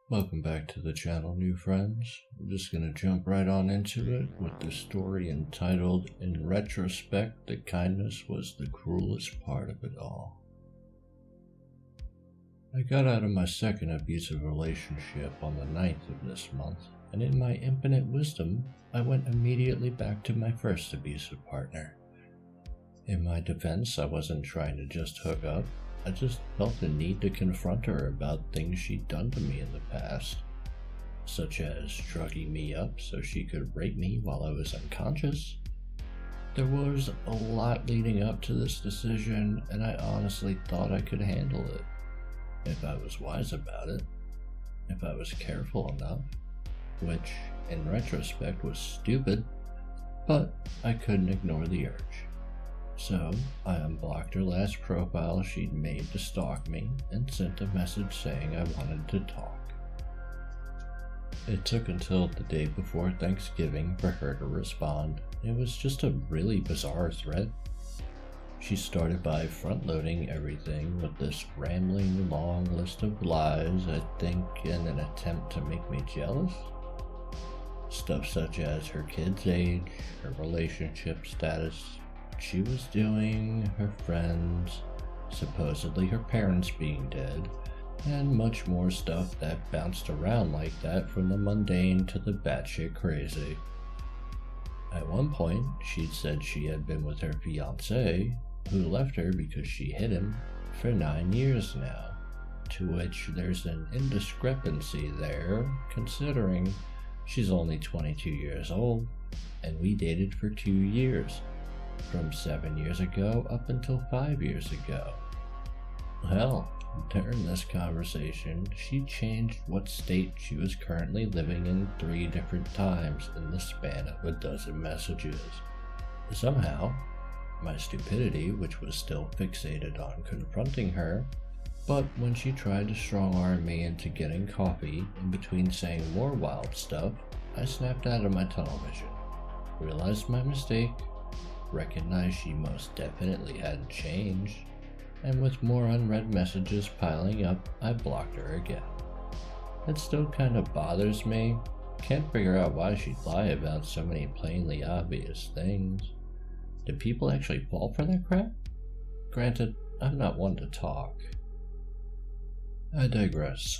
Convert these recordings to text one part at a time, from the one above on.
Welcome back to the channel, new friends. I'm just gonna jump right on into it with the story entitled, In Retrospect, the Kindness Was the Cruelest Part of It All. I got out of my second abusive relationship on the 9th of this month, and in my infinite wisdom, I went immediately back to my first abusive partner. In my defense, I wasn't trying to just hook up. I just felt the need to confront her about things she'd done to me in the past, such as drugging me up so she could rape me while I was unconscious. There was a lot leading up to this decision, and I honestly thought I could handle it, if I was wise about it, if I was careful enough, which, in retrospect, was stupid, but I couldn't ignore the urge. So, I unblocked her last profile she'd made to stalk me and sent a message saying I wanted to talk. It took until the day before Thanksgiving for her to respond. It was just a really bizarre thread. She started by front-loading everything with this rambling long list of lies, I think in an attempt to make me jealous. Stuff such as her kid's age, her relationship status, she was doing, her friends, supposedly her parents being dead, and much more stuff that bounced around like that from the mundane to the batshit crazy. At one point, she'd said she had been with her fiancé, who left her because she hit him, for 9 years now, to which there's an indiscrepancy there, considering she's only 22 years old, and we dated for 2 years. From 7 years ago up until 5 years ago. Hell, during this conversation, she changed what state she was currently living in 3 different times in the span of a dozen messages. Somehow, my stupidity, which was still fixated on confronting her, but when she tried to strong-arm me into getting coffee in between saying more wild stuff, I snapped out of my tunnel vision, realized my mistake, recognized she most definitely hadn't changed, and with more unread messages piling up, I blocked her again. It still kind of bothers me. Can't figure out why she'd lie about so many plainly obvious things. Do people actually fall for that crap? Granted, I'm not one to talk. I digress.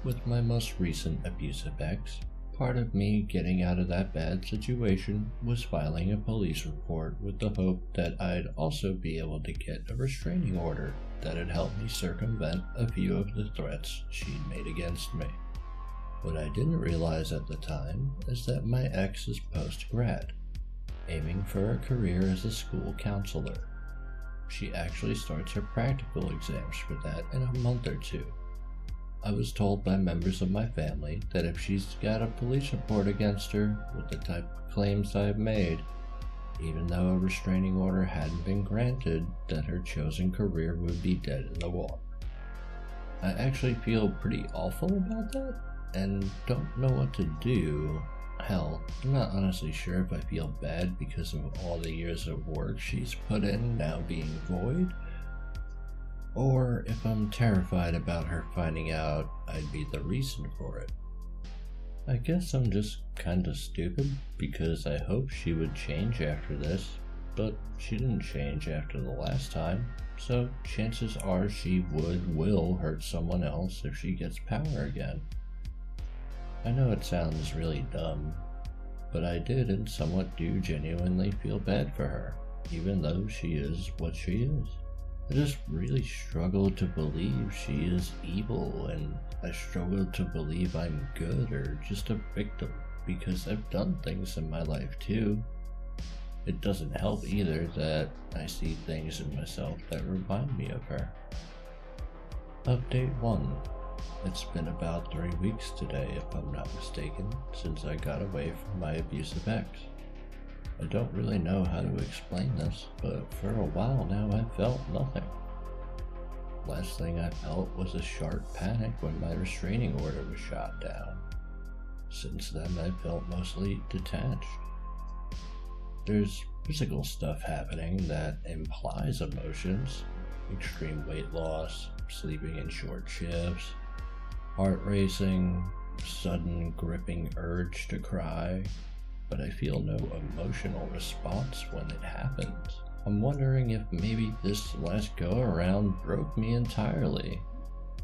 With my most recent abusive ex, part of me getting out of that bad situation was filing a police report with the hope that I'd also be able to get a restraining order that'd help me circumvent a few of the threats she'd made against me. What I didn't realize at the time is that my ex is post-grad, aiming for a career as a school counselor. She actually starts her practical exams for that in a month or two. I was told by members of my family that if she's got a police report against her with the type of claims I've made, even though a restraining order hadn't been granted, that her chosen career would be dead in the water. I actually feel pretty awful about that, and don't know what to do. Hell, I'm not honestly sure if I feel bad because of all the years of work she's put in now being void, or if I'm terrified about her finding out I'd be the reason for it. I guess I'm just kinda stupid, because I hoped she would change after this, but she didn't change after the last time, so chances are she will hurt someone else if she gets power again. I know it sounds really dumb, but I did and somewhat do genuinely feel bad for her, even though she is what she is. I just really struggled to believe she is evil, and I struggled to believe I'm good or just a victim, because I've done things in my life too. It doesn't help either that I see things in myself that remind me of her. Update 1. It's been about 3 weeks today, if I'm not mistaken, since I got away from my abusive ex. I don't really know how to explain this, but for a while now I felt nothing. Last thing I felt was a sharp panic when my restraining order was shot down. Since then I felt mostly detached. There's physical stuff happening that implies emotions, extreme weight loss, sleeping in short shifts, Heart racing, sudden gripping urge to cry, but I feel no emotional response when it happens. I'm wondering if maybe this last go around broke me entirely,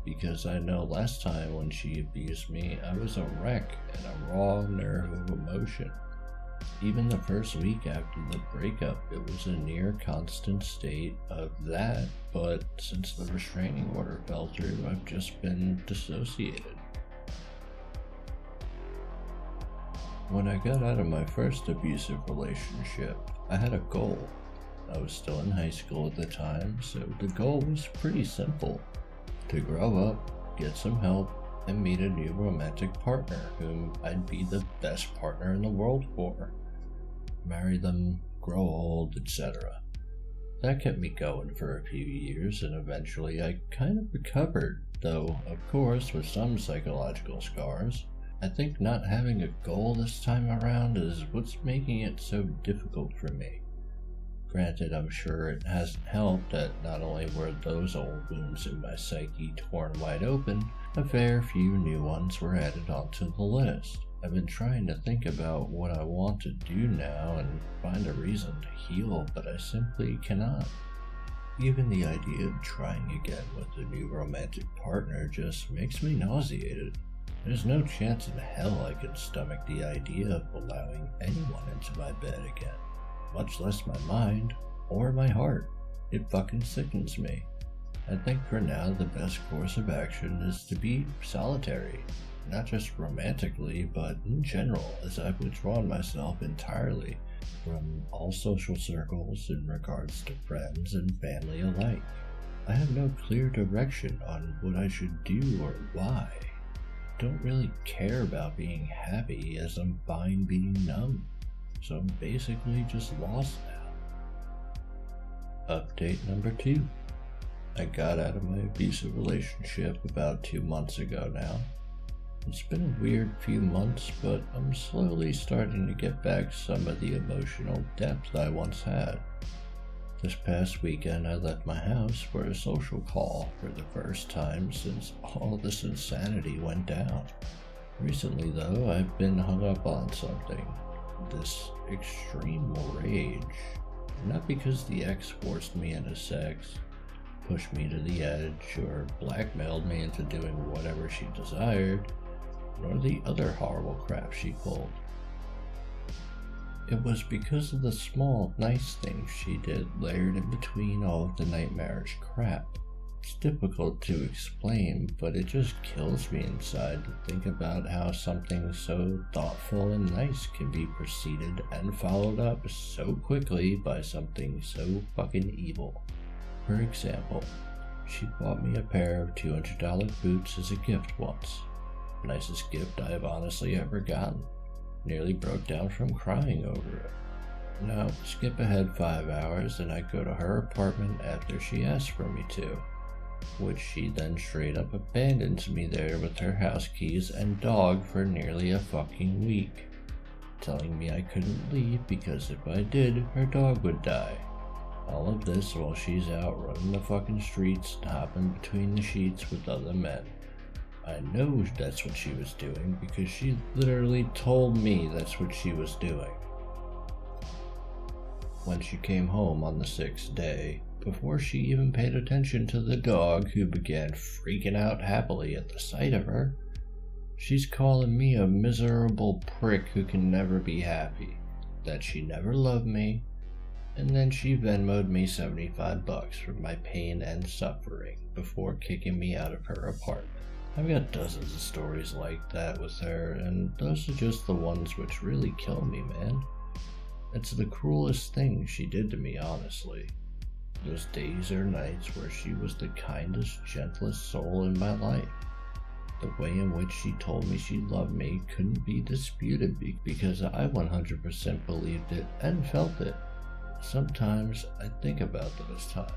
because I know last time when she abused me, I was a wreck and a raw nerve of emotion. Even the first week after the breakup, it was a near constant state of that, but since the restraining order fell through, I've just been dissociated. When I got out of my first abusive relationship, I had a goal. I was still in high school at the time, so the goal was pretty simple: to grow up, get some help, and meet a new romantic partner whom I'd be the best partner in the world for. Marry them, grow old, etc. That kept me going for a few years, and eventually I kind of recovered, though of course with some psychological scars. I think not having a goal this time around is what's making it so difficult for me. Granted, I'm sure it hasn't helped that not only were those old wounds in my psyche torn wide open, a fair few new ones were added onto the list. I've been trying to think about what I want to do now and find a reason to heal, but I simply cannot. Even the idea of trying again with a new romantic partner just makes me nauseated. There's no chance in hell I could stomach the idea of allowing anyone into my bed again, much less my mind or my heart. It fucking sickens me. I think for now the best course of action is to be solitary, not just romantically, but in general, as I've withdrawn myself entirely from all social circles in regards to friends and family alike. I have no clear direction on what I should do or why. I don't really care about being happy, as I'm fine being numb, so I'm basically just lost now. Update number 2. I got out of my abusive relationship about 2 months ago now. It's been a weird few months, but I'm slowly starting to get back some of the emotional depth I once had. This past weekend I left my house for a social call for the first time since all this insanity went down. Recently though, I've been hung up on something. This extreme rage. Not because the ex forced me into sex, pushed me to the edge, or blackmailed me into doing whatever she desired, nor the other horrible crap she pulled. It was because of the small, nice things she did layered in between all of the nightmarish crap. It's difficult to explain, but it just kills me inside to think about how something so thoughtful and nice can be preceded and followed up so quickly by something so fucking evil. For example, she bought me a pair of $200 boots as a gift once. Nicest gift I have honestly ever gotten. Nearly broke down from crying over it. Now, skip ahead 5 hours and I go to her apartment after she asked for me to, which she then straight up abandons me there with her house keys and dog for nearly a fucking week, telling me I couldn't leave because if I did, her dog would die. All of this while she's out running the fucking streets and hopping between the sheets with other men. I know that's what she was doing because she literally told me that's what she was doing. When she came home on the 6th day, before she even paid attention to the dog who began freaking out happily at the sight of her, she's calling me a miserable prick who can never be happy, that she never loved me, and then she Venmo'd me $75 for my pain and suffering before kicking me out of her apartment. I've got dozens of stories like that with her, and those are just the ones which really kill me, man. It's the cruelest thing she did to me, honestly. Those days or nights where she was the kindest, gentlest soul in my life. The way in which she told me she loved me couldn't be disputed because I 100% believed it and felt it. Sometimes I think about those times,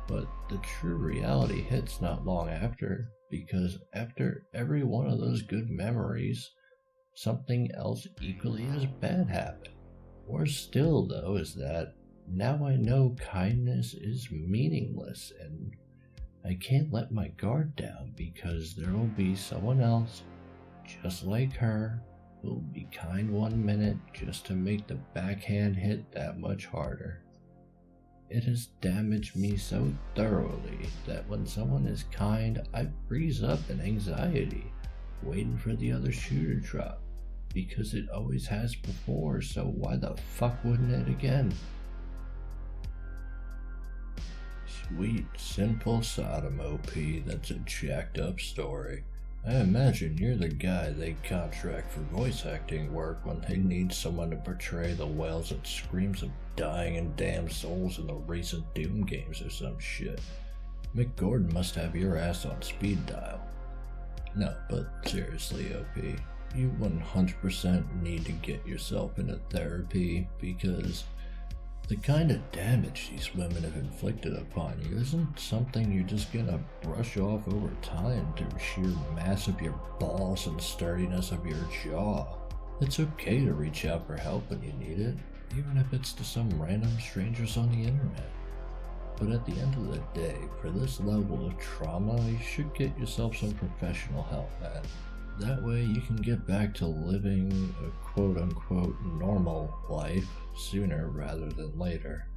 but the true reality hits not long after, because after every one of those good memories, something else equally as bad happened. Worse still, though, is that now I know kindness is meaningless, and I can't let my guard down because there will be someone else, just like her, who will be kind 1 minute just to make the backhand hit that much harder. It has damaged me so thoroughly that when someone is kind, I freeze up in anxiety, waiting for the other shoe to drop, because it always has before, so why the fuck wouldn't it again? Sweet, sinful Sodom OP, that's a jacked up story. I imagine you're the guy they contract for voice acting work when they need someone to portray the wails and screams of dying and damned souls in the recent Doom games or some shit. Mick Gordon must have your ass on speed dial. No, but seriously, OP, you 100% need to get yourself into therapy, because the kind of damage these women have inflicted upon you isn't something you're just gonna brush off over time through sheer mass of your balls and sturdiness of your jaw. It's okay to reach out for help when you need it, even if it's to some random strangers on the internet. But at the end of the day, for this level of trauma, you should get yourself some professional help, man. That way you can get back to living a quote-unquote normal life sooner rather than later.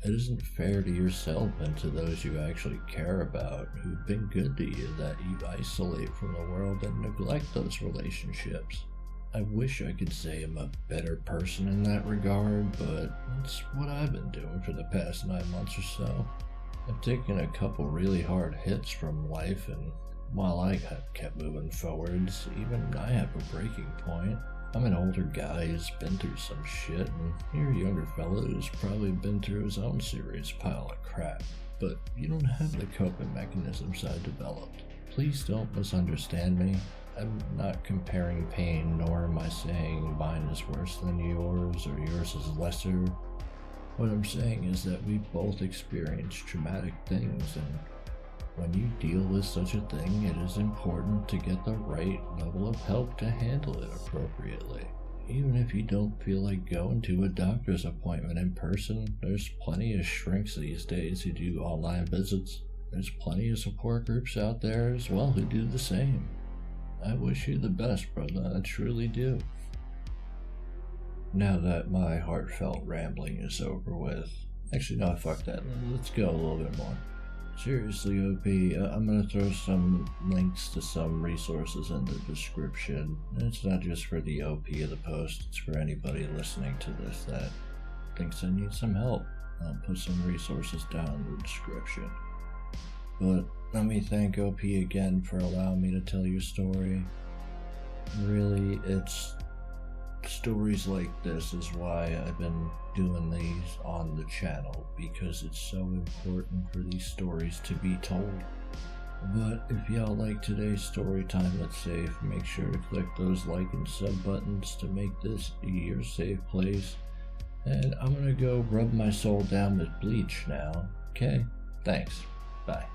It isn't fair to yourself and to those you actually care about who've been good to you that you isolate from the world and neglect those relationships. I wish I could say I'm a better person in that regard, but that's what I've been doing for the past 9 months or so. I've taken a couple really hard hits from life, and while I have kept moving forwards, even I have a breaking point. I'm an older guy who's been through some shit, and you're a younger fella who's probably been through his own serious pile of crap. But you don't have the coping mechanisms I developed. Please don't misunderstand me. I'm not comparing pain, nor am I saying mine is worse than yours or yours is lesser. What I'm saying is that we both experience traumatic things, and when you deal with such a thing, it is important to get the right level of help to handle it appropriately. Even if you don't feel like going to a doctor's appointment in person, there's plenty of shrinks these days who do online visits. There's plenty of support groups out there as well who do the same. I wish you the best, brother, I truly do. Now that my heartfelt rambling is over with, actually no, fuck that, let's go a little bit more. Seriously, OP, I'm going to throw some links to some resources in the description. And it's not just for the OP of the post, it's for anybody listening to this that thinks I need some help. I'll put some resources down in the description. But let me thank OP again for allowing me to tell your story. Really, it's stories like this is why I've been doing these on the channel, because it's so important for these stories to be told. But if y'all like today's story time, it's safe. Make sure to click those like and sub buttons to make this your safe place. And I'm gonna go rub my soul down with bleach now. Okay? Thanks. Bye.